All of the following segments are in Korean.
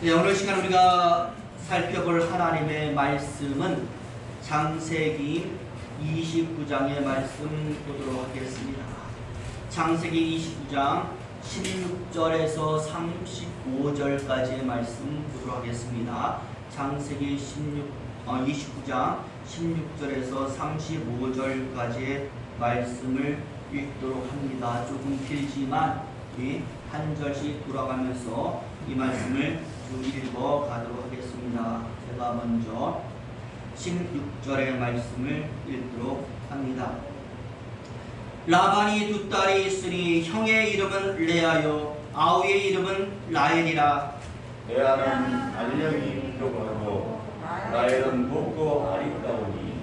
네, 오늘 시간 우리가 살펴볼 하나님의 말씀은 창세기 29장의 말씀 보도록 하겠습니다. 창세기 29장 16절에서 35절까지의 말씀 보도록 하겠습니다. 창세기 29장 16절에서 35절까지의 말씀을 읽도록 합니다. 조금 길지만 한 절씩 돌아가면서 이 말씀을 읽어 가도록 하겠습니다. 제가 먼저 16절의 말씀을 읽도록 합니다. 라반이 두 딸이 있으니 형의 이름은 레아요 아우의 이름은 라헬이라. 레아는 알령이 부족하고 라헬은 곱고 아리따우니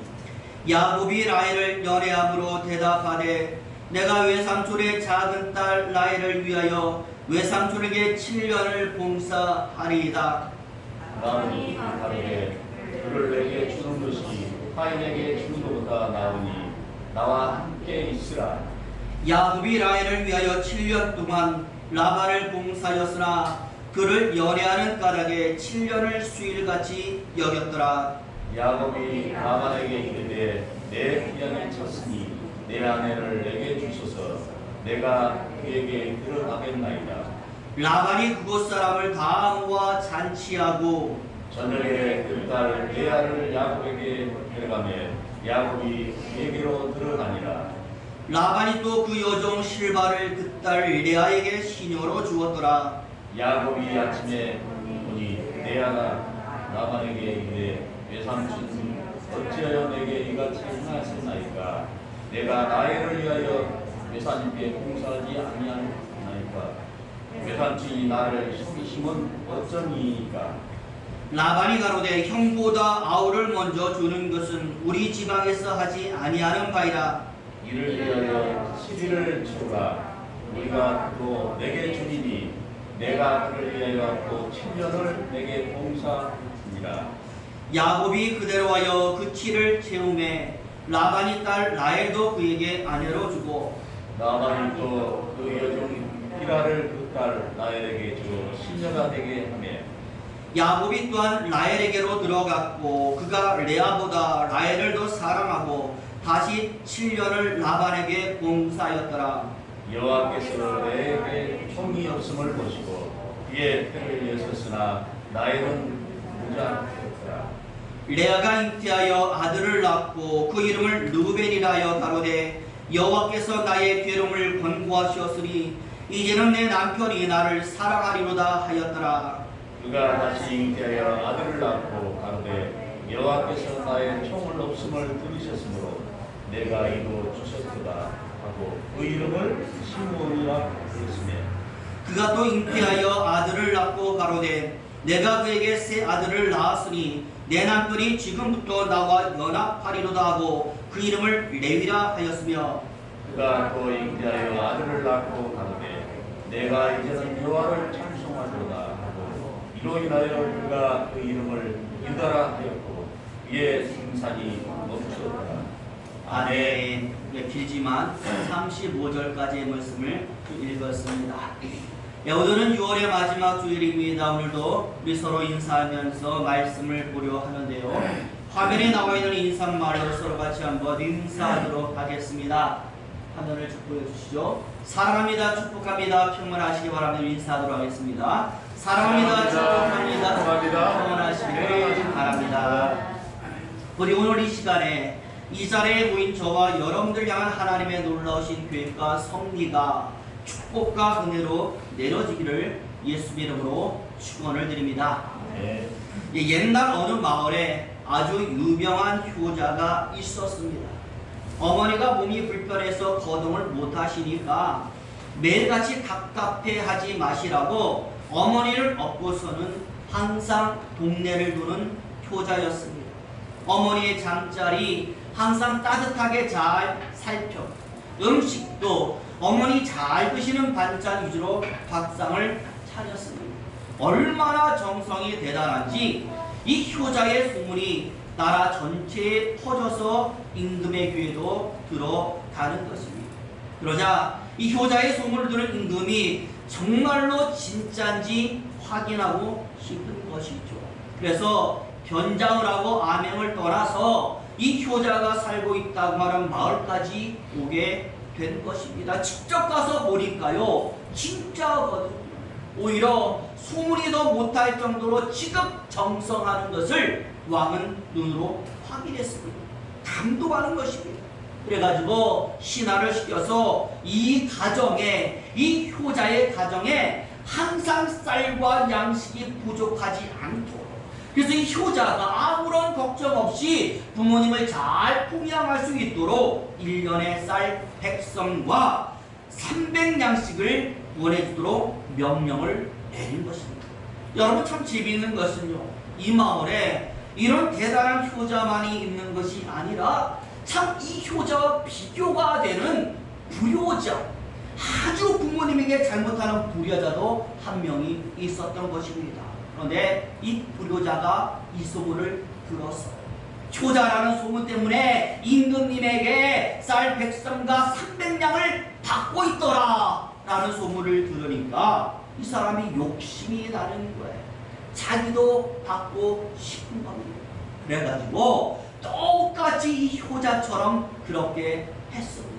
야곱이 라헬을 연애함으로 대답하되 내가 외삼촌의 작은 딸 라헬을 위하여 외삼촌에게 7년을 봉사하리이다. 나는 가로되 그를 내게 주는 것이 타인에게 주는 것보다 나으니 나와 함께 있으라. 야곱이 라헬을 위하여 7년 동안 라반을 봉사하였으나 그를 연애하는 까닭에 7년을 수일같이 여겼더라. 야곱이 라반에게 이르되 내 귀양을 쳤으니 내 아내를 내게 주소서. 내가 그에게 들어가겠나이다. 라반이 그곳 사람을 다 모아 잔치하고 저녁에 그 딸 레아를 야곱에게 데려가며 야곱이 그에게로 들어가니라. 라반이 또 그 여종 실바를 그 딸 레아에게 시녀로 주었더라. 야곱이 아침에 보니 레아가 라반에게 이르되 외삼촌 어찌하여 내게 이같이 행하셨나이까. 내가 라헬을 위하여 외삼촌께 봉사하지 아니하나이까. 외삼촌이 나를 심은 어쩌니이까. 라반이 가로되 형보다 아우를 먼저 주는 것은 우리 지방에서 하지 아니하는 바이라. 이를 위하여 7일을 치루라. 우리가 또 내게 주리니 내가 그를 위하여 또 7년을 내게 봉사하니라. 야곱이 그대로 하여 그 치를 채우매 라반이 딸 라헬도 그에게 아내로 주고 라반이 또 그 여종 비라를 그 딸 라헬에게 주어 시녀가 되게 하며 야곱이 또한 라헬에게로 들어갔고 그가 레아보다 라헬을 더 사랑하고 다시 7년을 라반에게 봉사하였더라. 여호와께서 레에게 총이 없음을 보시고 그의 패를 여셨으나 라헬은 무장하였더라. 레아가 잉태하여 아들을 낳고 그 이름을 르우벤이라 하여 가로되 여호와께서 나의 괴로움을 권고하시었으니 이제는 내 남편이 나를 사랑하리로다 하였더라. 그가 다시 잉태하여 아들을 낳고 가로되 여호와께서 나의 총을 없음을 들으셨으므로 내가 이도 주셨도다 하고 그 이름을 시므온이라 부르시며 그가 또 잉태하여 아들을 낳고 가로되 내가 그에게 새 아들을 낳았으니 내 남편이 지금부터 나와 연합하리로다 하고 그 이름을 레위라 하였으며 그가 또 잉태하여 아들을 낳고 가로되 내가 이제는 여호와를 찬송하리로다 하고 이로 인하여 그가 그 이름을 유다라 하였고 이에 생산이 멈추었더라. 아멘. 길지만 35절까지의 말씀을 읽었습니다. 오늘은 6월의 마지막 주일입니다. 오늘도 우리 서로 인사하면서 말씀을 보려 하는데요. 화면에 나와 있는 인사말로 서로 같이 한번 인사하도록 하겠습니다. 화면을 축복해 주시죠. 사랑합니다. 축복합니다. 평안하시기 바랍니다. 인사하도록 하겠습니다. 사랑합니다. 축복합니다. 평안하시기를 바랍니다. 우리 오늘 이 시간에 이 자리에 모인 저와 여러분들 향한 하나님의 놀라우신 계획과 섭리가 축복과 은혜로 내려지기를 예수님 이름으로 축원을 드립니다. 네. 옛날 어느 마을에 아주 유명한 효자가 있었습니다. 어머니가 몸이 불편해서 거동을 못하시니까 매일같이 답답해하지 마시라고 어머니를 업고서는 항상 동네를 도는 효자였습니다. 어머니의 잠자리 항상 따뜻하게 잘 살펴 음식도 어머니 잘 드시는 반찬 위주로 밥상을 차렸습니다. 얼마나 정성이 대단한지 이 효자의 소문이 나라 전체에 퍼져서 임금의 귀에도 들어가는 것입니다. 그러자 이 효자의 소문을 들은 임금이 정말로 진짜인지 확인하고 싶은 것이죠. 그래서 변장을 하고 암행을 떠나서 이 효자가 살고 있다고 하는 마을까지 오게 된 것입니다. 직접 가서 보니까요, 진짜거든요. 오히려 소문이도 못할 정도로 지극정성하는 것을 왕은 눈으로 확인했습니다. 감동하는 것입니다. 그래가지고 신하를 시켜서 이 가정에, 이 효자의 가정에 항상 쌀과 양식이 부족하지 않도록, 그래서 이 효자가 아무런 걱정 없이 부모님을 잘 풍양할 수 있도록 1년에 쌀 100섬과 300양씩을 보내주도록 명령을 내린 것입니다. 여러분, 참 재미있는 것은요, 이 마을에 이런 대단한 효자만이 있는 것이 아니라 참 이 효자와 비교가 되는 불효자, 아주 부모님에게 잘못하는 불효자도 한 명이 있었던 것입니다. 그런데 이 불효자가 이 소문을 들었어요. 효자라는 소문 때문에 임금님에게 쌀 100섬과 300냥을 받고 있더라 라는 소문을 들으니까 이 사람이 욕심이 나는 거예요. 자기도 받고 싶은 겁니다. 그래가지고 똑같이 이 효자처럼 그렇게 했습니다.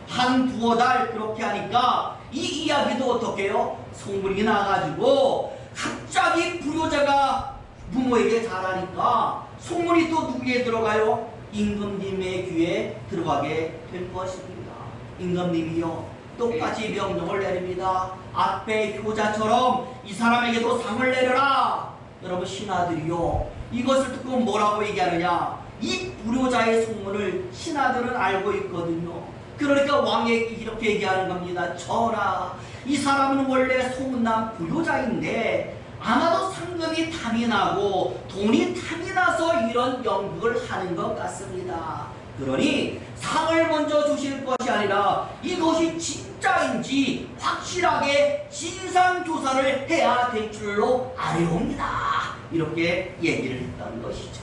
한 두어 달 그렇게 하니까 이 이야기도 어떻게 해요? 소문이 나가지고 갑자기 불효자가 부모에게 잘하니까 소문이 또 누구에게 들어가요? 임금님의 귀에 들어가게 될 것입니다. 임금님이요, 똑같이 명령을 내립니다. 앞에 효자처럼 이 사람에게도 상을 내려라. 여러분, 신하들이요, 이것을 듣고 뭐라고 얘기하느냐? 이 불효자의 소문을 신하들은 알고 있거든요. 그러니까 왕에게 이렇게 얘기하는 겁니다. 전하, 이 사람은 원래 소문난 불효자인데 아마도 상금이 탐이 나고 돈이 탐이 나서 이런 연극을 하는 것 같습니다. 그러니 상을 먼저 주실 것이 아니라 이것이 진짜인지 확실하게 진상조사를 해야 될 줄로 아뢰옵니다. 이렇게 얘기를 했던 것이죠.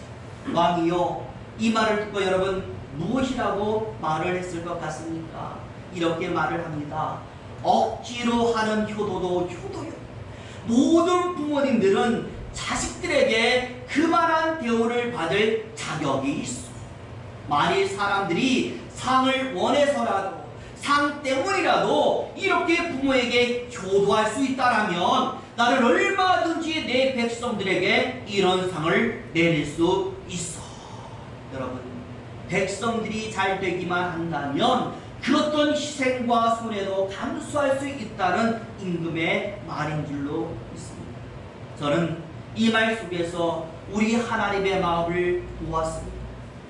왕이요, 이 말을 듣고 여러분 무엇이라고 말을 했을 것 같습니까? 이렇게 말을 합니다. 억지로 하는 효도도 효도요. 모든 부모님들은 자식들에게 그만한 대우를 받을 자격이 있어. 만일 사람들이 상을 원해서라도, 상 때문이라도 이렇게 부모에게 효도할 수 있다라면 나는 얼마든지 내 백성들에게 이런 상을 내릴 수 있어. 여러분, 백성들이 잘 되기만 한다면 그 어떤 희생과 손해도 감수할 수 있다는 임금의 말인 줄로 믿습니다. 저는 이 말 속에서 우리 하나님의 마음을 보았습니다.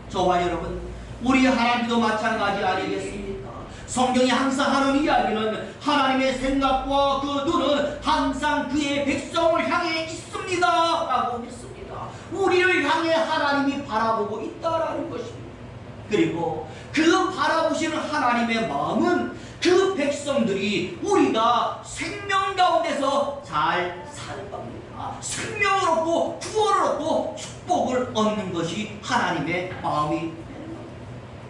저와 여러분, 우리 하나님도 마찬가지 아니겠습니까? 성경이 항상 하는 이야기는 하나님의 생각과 그 눈은 항상 그의 백성을 향해 있습니다 라고 믿습니다. 우리를 향해 하나님이 바라보고 있다라는 것입니다. 그리고 그 바라보시는 하나님의 마음은 그 백성들이 우리가 생명 가운데서 잘 사는 겁니다. 생명을 얻고 구원을 얻고 축복을 얻는 것이 하나님의 마음이 되는 겁니다.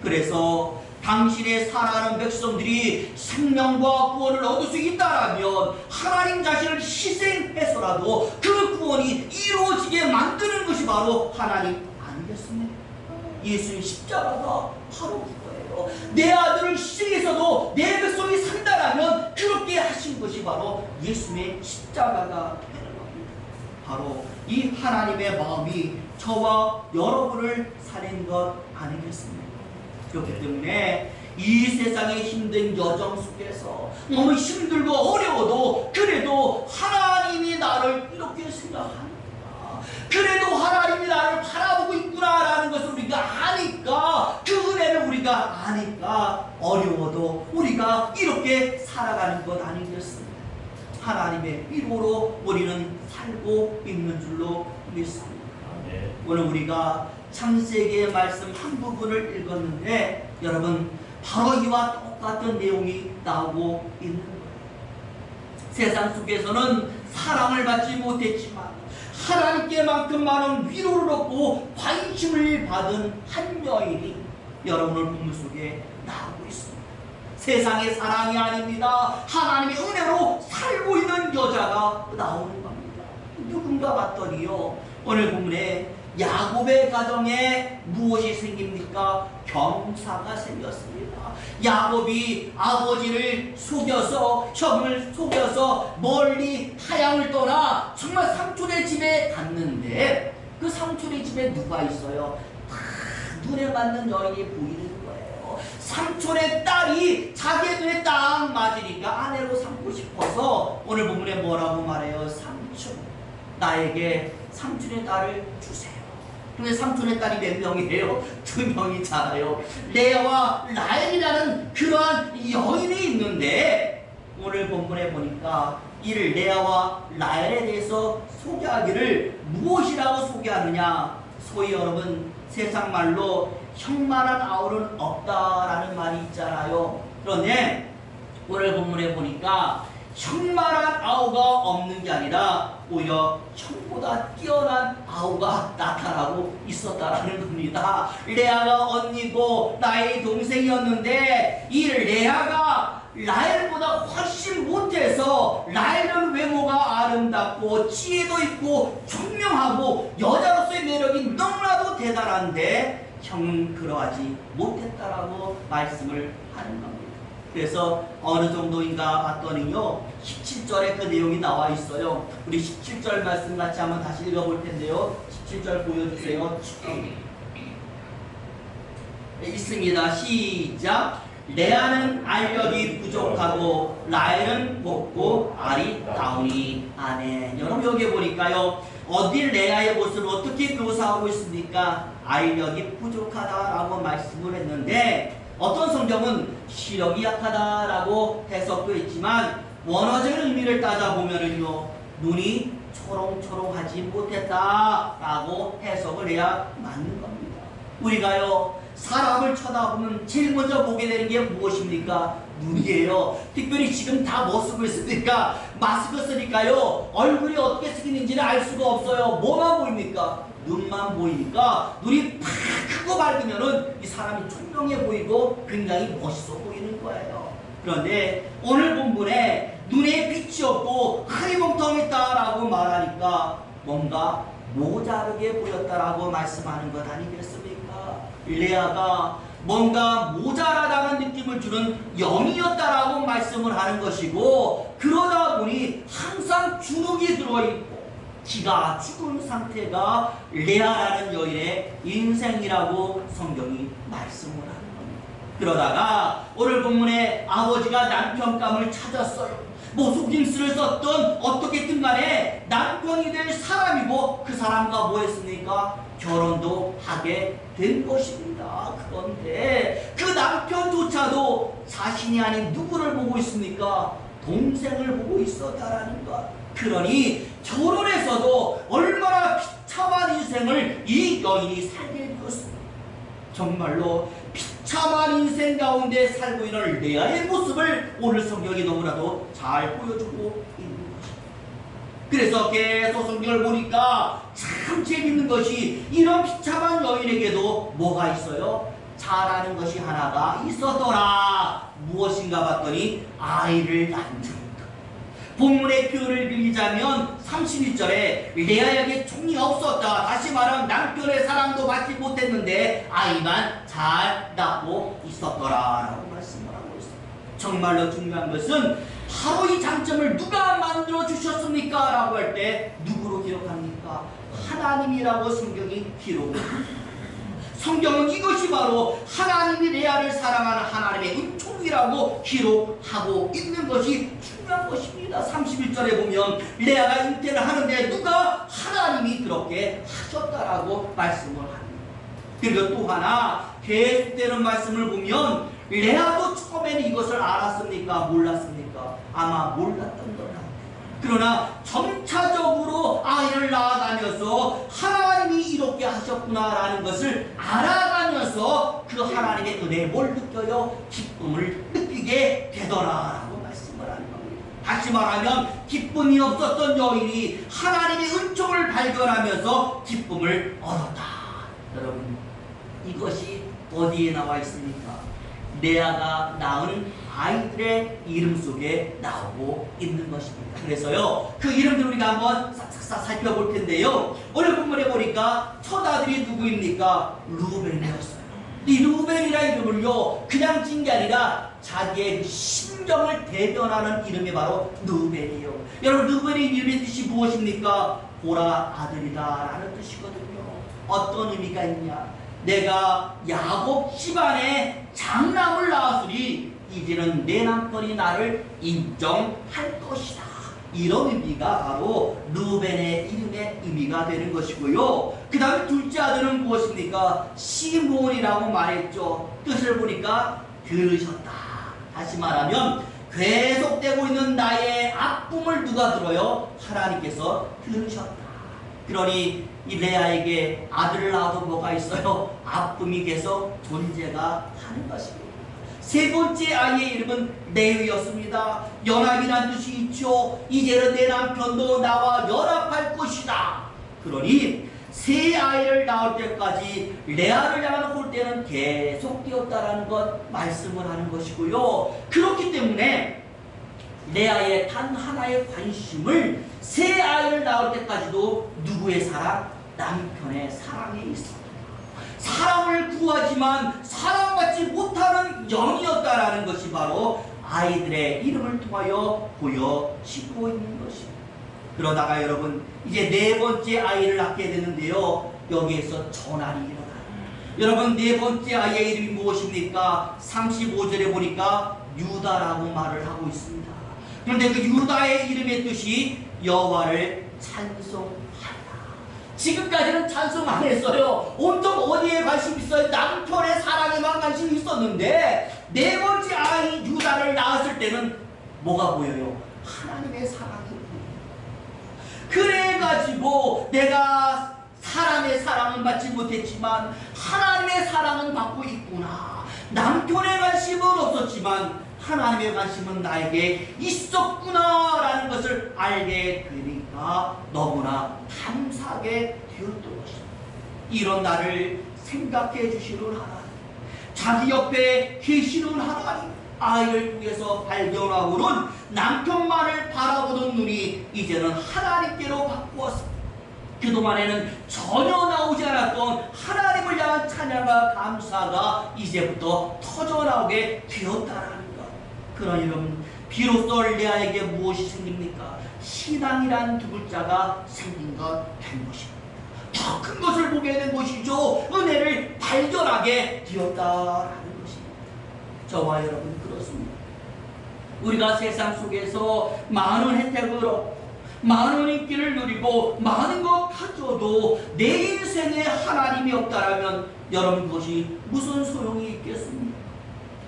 그래서 당신의 사랑하는 백성들이 생명과 구원을 얻을 수 있다라면 하나님 자신을 희생해서라도 그 구원이 이루어지게 만드는 것이 바로 하나님 아니겠습니까? 예수의 십자가가 바로 그거예요. 내 아들을 희생해서도 내 백성이 산다라면 그렇게 하신 것이 바로 예수의 십자가가 되는 겁니다. 바로 이 하나님의 마음이 저와 여러분을 살린 것 아니겠습니까? 그렇기 때문에 이 세상의 힘든 여정 속에서 너무 힘들고 어려워도 그래도 하나님이 나를 이렇게 생각합니다. 그래도 하나님이 나를 바라보고 있구나라는 것을 우리가 아니까, 그 은혜를 우리가 아니까 어려워도 우리가 이렇게 살아가는 것 아니겠습니까? 하나님의 위로로 우리는 살고 있는 줄로 믿습니다. 오늘 우리가 창세기의 말씀 한 부분을 읽었는데 여러분, 바로 이와 똑같은 내용이 나오고 있는 거예요. 세상 속에서는 사랑을 받지 못했지만 하나님께만큼 많은 위로를 얻고 관심을 받은 한 여인이 여러분의 본문 속에 나오고 있습니다. 세상의 사랑이 아닙니다. 하나님의 은혜로 살고 있는 여자가 나오는 겁니다. 누군가 봤더니요, 오늘 본문에 야곱의 가정에 무엇이 생깁니까? 경사가 생겼습니다. 야곱이 아버지를 속여서, 형을 속여서 멀리 타향을 떠나 정말 삼촌의 집에 갔는데, 그 삼촌의 집에 누가 있어요? 다 눈에 맞는 여인이 보이는 거예요. 삼촌의 딸이 자기 눈에 딱 맞으니까 아내로 삼고 싶어서 오늘 본문에 뭐라고 말해요? 삼촌, 나에게 삼촌의 딸을 주세요. 근데 삼촌의 딸이 몇 명이에요? 2명이잖아요. 레아와 라헬이라는 그러한 여인이 있는데, 오늘 본문에 보니까 이를 레아와 라헬에 대해서 소개하기를 무엇이라고 소개하느냐? 소위 여러분 세상 말로 형만한 아우는 없다라는 말이 있잖아요. 그런데 오늘 본문에 보니까 형만한 아우가 없는 게 아니라 오히려 형보다 뛰어난 아우가 나타나고 있었다라는 겁니다. 레아가 언니고 나의 동생이었는데 이 레아가 라헬보다 훨씬 못해서, 라헬은 외모가 아름답고 지혜도 있고 총명하고 여자로서의 매력이 너무나도 대단한데 형은 그러하지 못했다라고 말씀을 하는 겁니다. 그래서 어느 정도인가 봤더니요, 17절에 그 내용이 나와 있어요. 우리 17절 말씀 같이 한번 다시 읽어볼 텐데요. 17절 보여주세요. 있습니다. 시작. 레아는 알력이 부족하고 라헬은 곱고 아리따우니. 아멘. 여러분 여기 보니까요, 어디 레아의 모습을 어떻게 묘사하고 있습니까? 알력이 부족하다라고 말씀을 했는데, 어떤 성경은 시력이 약하다라고 해석도 했지만 원어적인 의미를 따져보면은요, 눈이 초롱초롱하지 못했다라고 해석을 해야 맞는 겁니다. 우리가요, 사람을 쳐다보면 제일 먼저 보게 되는 게 무엇입니까? 눈이에요. 특별히 지금 다 뭐 쓰고 있습니까? 마스크 쓰니까요, 얼굴이 어떻게 생겼는지는 알 수가 없어요. 뭐만 보입니까? 눈만 보이니까 눈이 팍 크고 밝으면은 이 사람이 총명해 보이고 굉장히 멋있어 보이는 거예요. 그런데 오늘 본문에 눈에 빛이 없고 흐리멍텅했다라고 말하니까 뭔가 모자르게 보였다라고 말씀하는 것 아니겠습니까? 레아가 뭔가 모자라다는 느낌을 주는 영이었다라고 말씀을 하는 것이고, 그러다 보니 항상 주눅이 들어있고 기가 죽은 상태가 레아라는 여인의 인생이라고 성경이 말씀을 하는 겁니다. 그러다가 오늘 본문에 아버지가 남편감을 찾았어요. 뭐 속임수를 썼던 어떻게든 간에 남편이 될 사람이고, 그 사람과 뭐 했습니까? 결혼도 하게 된 것입니다. 그런데 그 남편조차도 자신이 아닌 누구를 보고 있습니까? 동생을 보고 있었다라는 것. 그러니 결혼해서도 얼마나 비참한 인생을 이 여인이 살게 되었습니다. 정말로 비참한 인생 가운데 살고 있는 레아의 모습을 오늘 성경이 너무나도 잘 보여주고 있는 것입니다. 그래서 계속 성경을 보니까 참 재밌는 것이, 이런 비참한 여인에게도 뭐가 있어요? 잘하는 것이 하나가 있었더라. 무엇인가 봤더니 아이를 낳는. 본문의 표현을 빌리자면 31절에 레아에게 총이 없었다. 다시 말하면 남편의 사랑도 받지 못했는데 아이만 잘 낳고 있었더라 라고 말씀을 하고 있습니다. 정말로 중요한 것은 바로 이 장점을 누가 만들어 주셨습니까? 라고 할 때 누구로 기록합니까? 하나님이라고 성경이 기록합니다. 성경은 이것이 바로 하나님이 레아를 사랑하는 하나님의 은총이라고 기록하고 있는 것이 중요한 것입니다. 31절에 보면 레아가 잉태를 하는데 누가? 하나님이 그렇게 하셨다라고 말씀을 합니다. 그리고 또 하나 계속되는 말씀을 보면 레아도 처음에는 이것을 알았습니까? 몰랐습니까? 아마 몰랐던 것 같아요. 그러나 점차적으로 아이를 낳아가면서 하나님이 이렇게 하셨구나라는 것을 알아가면서 그 하나님의 은혜에 뭘 느껴요? 기쁨을 느끼게 되더라라고 말씀을 하는 겁니다. 다시 말하면 기쁨이 없었던 여인이 하나님의 은총을 발견하면서 기쁨을 얻었다. 여러분, 이것이 어디에 나와 있습니까? 레아가 낳은 아이들의 이름 속에 나오고 있는 것입니다. 그래서요, 그 이름들 우리가 한번 싹싹 살펴볼 텐데요. 오늘 본문에 보니까 첫 아들이 누구입니까? 루벤이었어요. 이 루벤이라는 이름을요, 그냥 찐 게 아니라 자기의 그 심정을 대변하는 이름이 바로 루벤이에요. 여러분, 루벤의 이름의 뜻이 무엇입니까? 보라 아들이다 라는 뜻이거든요. 어떤 의미가 있냐? 내가 야곱 집안에 장남을 낳았으니 이제는 내 남편이 나를 인정할 것이다. 이런 의미가 바로 루벤의 이름의 의미가 되는 것이고요. 그 다음에 둘째 아들은 무엇입니까? 시므온이라고 말했죠. 뜻을 보니까 들으셨다. 다시 말하면 계속되고 있는 나의 아픔을 누가 들어요? 하나님께서 들으셨다. 그러니 이 레아에게 아들을 낳아도 뭐가 있어요? 아픔이 계속 존재가 하는 것입니다. 세 번째 아이의 이름은 레위였습니다. 연합이란 뜻이 있죠. 이제는 내 남편도 나와 연합할 것이다. 그러니 세 아이를 낳을 때까지 레아를 향하는 홀대는 계속되었다라는 것 말씀을 하는 것이고요. 그렇기 때문에 레아의 단 하나의 관심을 세 아이를 낳을 때까지도 누구의 사랑? 남편의 사랑에 있습니다. 사랑을 구하지만 사랑받지 못하는 영이었다라는 것이 바로 아이들의 이름을 통하여 보여지고 있는 것입니다. 그러다가 여러분 이제 네 번째 아이를 낳게 되는데요. 여기에서 전환이 일어나요. 여러분 네 번째 아이의 이름이 무엇입니까? 35절에 보니까 유다라고 말을 하고 있습니다. 그런데 그 유다의 이름의 뜻이 여호와를 찬송하다. 지금까지는 찬송 안 했어요. 온통 어디에 관심 있어요? 남편의 사랑에만 관심이 있었는데 네 번째 아이 유다를 낳았을 때는 뭐가 보여요? 하나님의 사랑이 보여요. 그래가지고 내가 사람의 사랑은 받지 못했지만 하나님의 사랑은 받고 있구나. 남편의 관심은 없었지만 하나님의 관심은 나에게 있었구나라는 것을 알게 되니까 너무나 감사하게 되었던 것입니다. 이런 나를 생각해 주시는 하나님, 자기 옆에 계시는 하나님, 아이를 통해서 발견하고는 남편만을 바라보던 눈이 이제는 하나님께로 바꾸었습니다. 그동안에는 전혀 나오지 않았던 하나님을 향한 찬양과 감사가 이제부터 터져나오게 되었다라는 것. 그러니 여러분, 비로소 레아에게 무엇이 생깁니까? 신앙이란 두 글자가 생긴 것 된 것입니다. 더 큰 것을 보게 된 것이죠. 은혜를 발견하게 되었다라는 것입니다. 저와 여러분 그렇습니다. 우리가 세상 속에서 많은 혜택을 얻고 많은 인기를 누리고 많은 것 가져도 내 인생에 하나님이 없다라면 여러분 그것이 무슨 소용이 있겠습니까?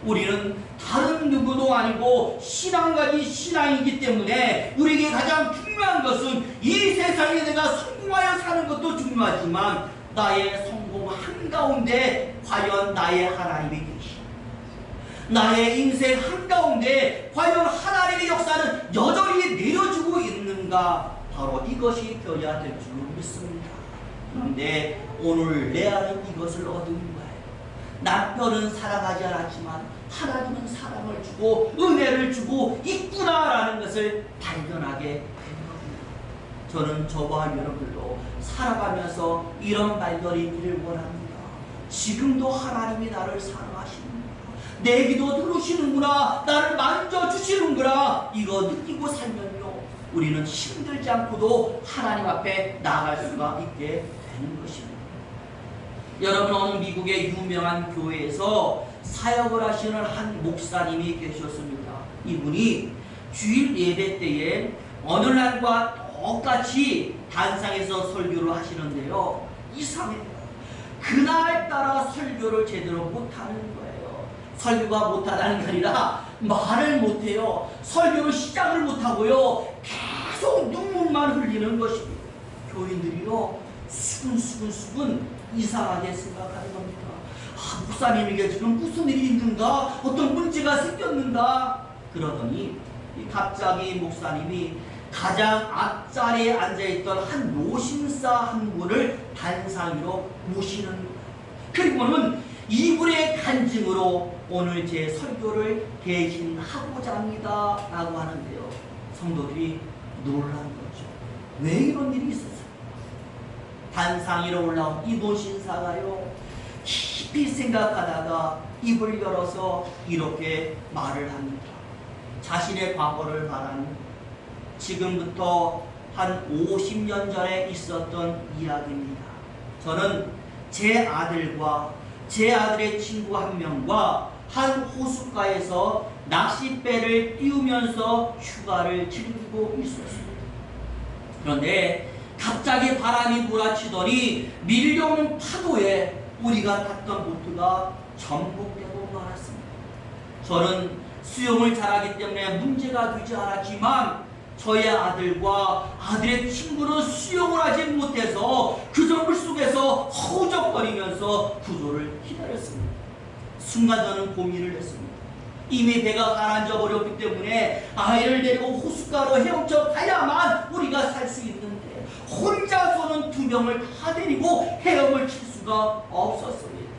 우리는 다른 누구도 아니고 신앙가진 신앙이기 때문에 우리에게 가장 중요한 것은 이 세상에 내가 성공하여 사는 것도 중요하지만 나의 성공 한가운데 과연 나의 하나님이 계시나, 나의 인생 한가운데 과연 하나님의 역사는 여전히 내려주고 있는가, 바로 이것이 되어야 될 줄 믿습니다. 그런데 오늘 레아는 이것을 얻은 거예요. 남편은 사랑하지 않았지만 하나님은 사랑을 주고 은혜를 주고 있구나라는 것을 발견하게 된 겁니다. 저는 저와 여러분들도 살아가면서 이런 발견이 있기를 원합니다. 지금도 하나님이 나를 사랑하시는구나, 내 기도 들으시는구나, 나를 만져주시는구나, 이거 느끼고 살면요 우리는 힘들지 않고도 하나님 앞에 나아갈 수가 있게 되는 것입니다. 여러분, 어느 미국의 유명한 교회에서 사역을 하시는 한 목사님이 계셨습니다. 이분이 주일 예배 때에 어느 날과 똑같이 단상에서 설교를 하시는데요, 이상해요. 그날따라 설교를 제대로 못하는 거예요. 설교가 못하다는 게 아니라 말을 못해요. 설교를 시작을 못하고요 계속 눈물만 흘리는 것입니다. 교인들이요 수근수근 이상하게 생각하는 겁니다. 목사님에게 지금 무슨 일이 있는가? 어떤 문제가 생겼는가? 그러더니 갑자기 목사님이 가장 앞자리에 앉아있던 한 노신사 한 분을 단상 위로 모시는 거예요. 그리고는 이분의 간증으로 오늘 제 설교를 대신하고자 합니다 라고 하는데요, 성도들이 놀란 거죠. 왜 이런 일이 있었어요? 단상 위로 올라온 이 노신사가요, 깊이 생각하다가 입을 열어서 이렇게 말을 합니다. 자신의 과거를 말하는, 지금부터 한 50년 전에 있었던 이야기입니다. 저는 제 아들과 제 아들의 친구 한 명과 한 호숫가에서 낚싯배를 띄우면서 휴가를 즐기고 있었습니다. 그런데 갑자기 바람이 몰아치더니 밀려오는 파도에 우리가 탔던 보트가 전복되고 말았습니다. 저는 수영을 잘하기 때문에 문제가 되지 않았지만 저의 아들과 아들의 친구는 수영을 하지 못해서 그저 물속에서 허우적거리면서 구조를 기다렸습니다. 순간 저는 고민을 했습니다. 이미 배가 가라앉아 버렸기 때문에 아이를 데리고 호숫가로 헤엄쳐 가야만 우리가 살 수 있는데 혼자서는 두 명을 다 데리고 헤엄을 칠 수가 없었습니다.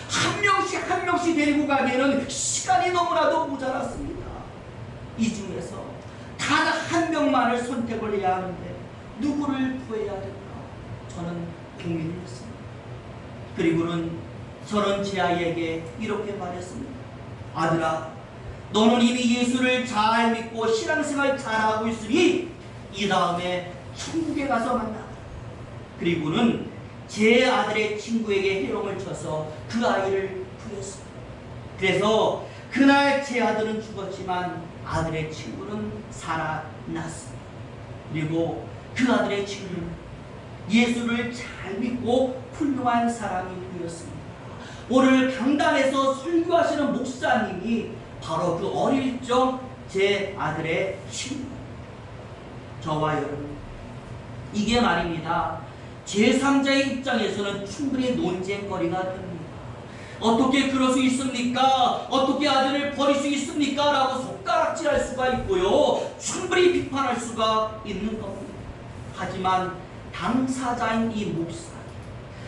한 명씩 데리고 가기에는 시간이 너무나도 모자랐습니다. 이 중에서 단 한 명만을 선택을 해야 하는데 누구를 구해야 될까? 저는 고민을 했습니다. 그리고는 저는 제 아이에게 이렇게 말했습니다. 아들아, 너는 이미 예수를 잘 믿고 신앙생활 잘하고 있으니 이 다음에 천국에 가서 만나. 그리고는 제 아들의 친구에게 해롱을 쳐서 그 아이를 구했습니다. 그래서 그날 제 아들은 죽었지만 아들의 친구는 살아났습니다. 그리고 그 아들의 친구는 예수를 잘 믿고 훌륭한 사람이 되었습니다. 오늘 강단에서 설교하시는 목사님이 바로 그 어릴 적 제 아들의 친구. 저와 여러분, 이게 말입니다, 제3자의 입장에서는 충분히 논쟁거리가 됩니다. 어떻게 그럴 수 있습니까? 어떻게 아들을 버릴 수 있습니까? 라고 손가락질할 수가 있고요, 충분히 비판할 수가 있는 겁니다. 하지만 당사자인 이 목사님,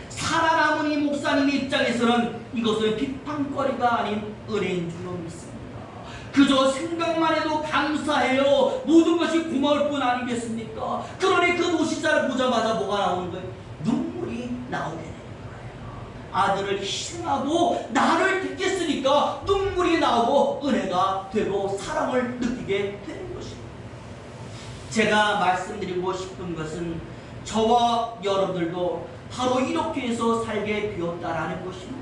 살아남은 이 목사님 입장에서는 이것은 비판거리가 아닌 은혜인 줄로 믿습니다. 그저 생각만 해도 감사해요. 모든 것이 고마울 뿐 아니겠습니까? 그러니 그 노신사를 보자마자 뭐가 나오는 거예요? 눈물이 나오게 되는 거예요. 아들을 희생하고 나를 택했으니까 눈물이 나오고 은혜가 되고 사랑을 느끼게 되는 것입니다. 제가 말씀드리고 싶은 것은 저와 여러분들도 바로 이렇게 해서 살게 되었다라는 것입니다.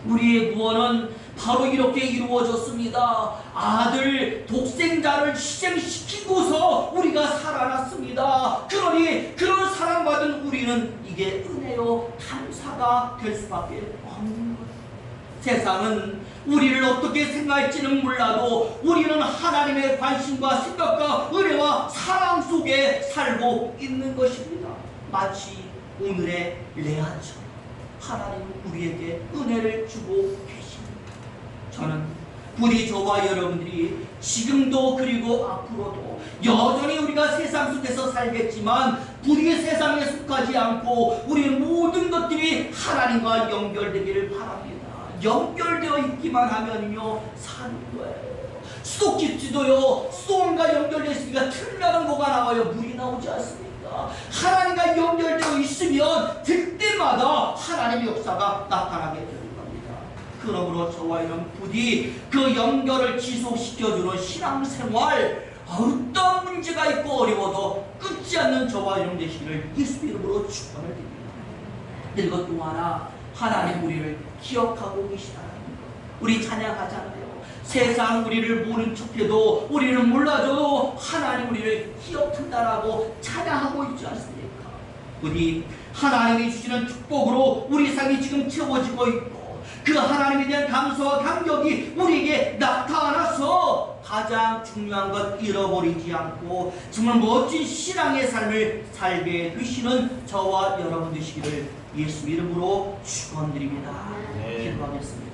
우리의 구원은 바로 이렇게 이루어졌습니다. 아들 독생자를 희생시키고서 우리가 살아났습니다. 그러니 그런 사랑받은 우리는 이게 은혜요 감사가 될 수밖에 없는 거예요. 세상은 우리를 어떻게 생각할지는 몰라도 우리는 하나님의 관심과 생각과 은혜와 사랑 속에 살고 있는 것입니다. 마치 오늘의 레아처럼 하나님은 우리에게 은혜를 주고 계십니다. 저는 부디 저와 여러분들이 지금도 그리고 앞으로도 여전히 우리가 세상 속에서 살겠지만 부디 세상에 속하지 않고 우리의 모든 것들이 하나님과 연결되기를 바랍니다. 연결되어 있기만 하면요 사는 거예요. 수도꼭지도요 수도원과 연결되어 있으니까 틈나는 뭐가 나와요? 물이 나오지 않습니까? 하나님과 연결되어 있으면 될 때마다 하나님의 역사가 나타나게 되는 겁니다. 그러므로 저와 여러분 부디 그 연결을 지속시켜주는 신앙생활, 어떤 문제가 있고 어려워도 끊지 않는 저와 여러분 되시기를 예수 이름으로 축원을 드립니다. 그리고 또 하나, 하나님 우리를 기억하고 계시다는 것. 우리 찬양하잖아요. 세상 우리를 모른 척해도 우리는 몰라줘도 하나님 우리를 기억한다라고 찬양하고 있지 않습니까? 부디 하나님이 주시는 축복으로 우리 삶이 지금 채워지고 있고 그 하나님에 대한 감사와 감격이 우리에게 나타나서 가장 중요한 것 잃어버리지 않고 정말 멋진 신앙의 삶을 살게 되시는 저와 여러분 되시기를 예수 이름으로 축원드립니다. 기도하겠습니다.